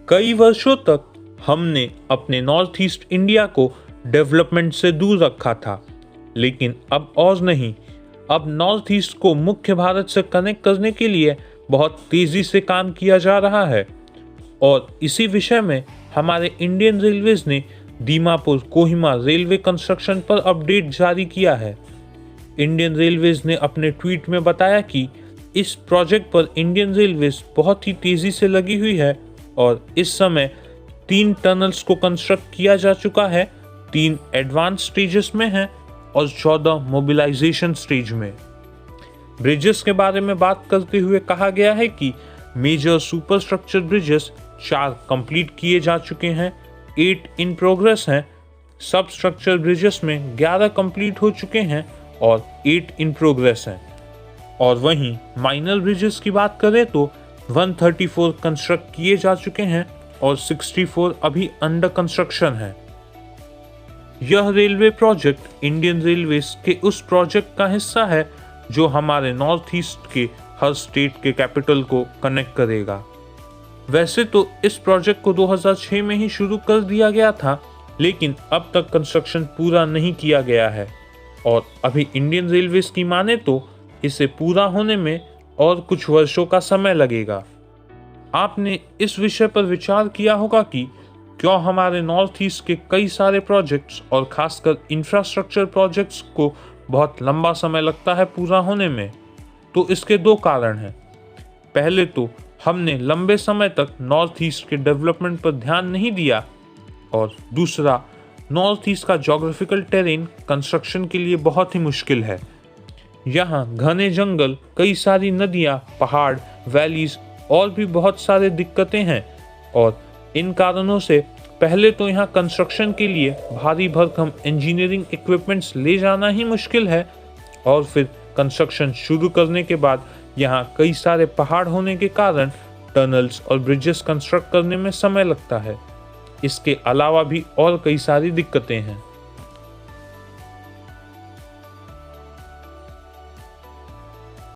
कई वर्षों तक हमने अपने नॉर्थ ईस्ट इंडिया को डेवलपमेंट से दूर रखा था, लेकिन अब और नहीं। अब नॉर्थ ईस्ट को मुख्य भारत से कनेक्ट करने के लिए बहुत तेजी से काम किया जा रहा है और इसी विषय में हमारे इंडियन रेलवेज ने दीमापुर कोहिमा रेलवे कंस्ट्रक्शन पर अपडेट जारी किया है। इंडियन रेलवेज ने अपने ट्वीट में बताया कि इस प्रोजेक्ट पर इंडियन रेलवेज बहुत ही तेजी से लगी हुई है और इस समय 3 टनल्स को कंस्ट्रक्ट किया जा चुका है, 3 एडवांस स्टेजेस में हैं और 14 मोबिलाइजेशन स्टेज में। ब्रिजेस के बारे में बात करते हुए कहा गया है कि मेजर सुपरस्ट्रक्चर ब्रिजेस 4 कंप्लीट किए जा चुके हैं, 8 इन प्रोग्रेस हैं। सब स्ट्रक्चर ब्रिजेस में 11 कंप्लीट हो चुके हैं और 8 इन प्रोग्रेस हैं। और वहीं माइनर ब्रिजेस की बात करें तो 134 कंस्ट्रक्ट किए जा चुके हैं और 64 अभी अंडर कंस्ट्रक्शन है। यह रेलवे प्रोजेक्ट इंडियन रेलवेज के उस प्रोजेक्ट का हिस्सा है जो हमारे नॉर्थ ईस्ट के हर स्टेट के कैपिटल को कनेक्ट करेगा। वैसे तो इस प्रोजेक्ट को 2006 में ही शुरू कर दिया गया था, लेकिन अब तक कंस्ट्रक्शन पूरा नहीं किया गया है और अभी इंडियन रेलवेज की माने तो इसे पूरा होने में और कुछ वर्षों का समय लगेगा। आपने इस विषय पर विचार किया होगा कि क्यों हमारे नॉर्थ ईस्ट के कई सारे प्रोजेक्ट्स और खासकर इंफ्रास्ट्रक्चर प्रोजेक्ट्स को बहुत लंबा समय लगता है पूरा होने में। तो इसके 2 कारण हैं। पहले तो हमने लंबे समय तक नॉर्थ ईस्ट के डेवलपमेंट पर ध्यान नहीं दिया और दूसरा, नॉर्थ ईस्ट का ज्योग्राफिकल टेरेन कंस्ट्रक्शन के लिए बहुत ही मुश्किल है। यहाँ घने जंगल, कई सारी नदियाँ, पहाड़, वैलीज और भी बहुत सारे दिक्कतें हैं और इन कारणों से पहले तो यहाँ कंस्ट्रक्शन के लिए भारी भरकम इंजीनियरिंग इक्विपमेंट्स ले जाना ही मुश्किल है और फिर कंस्ट्रक्शन शुरू करने के बाद यहाँ कई सारे पहाड़ होने के कारण टनल्स और ब्रिजेस कंस्ट्रक्ट करने में समय लगता है। इसके अलावा भी और कई सारी दिक्कतें हैं।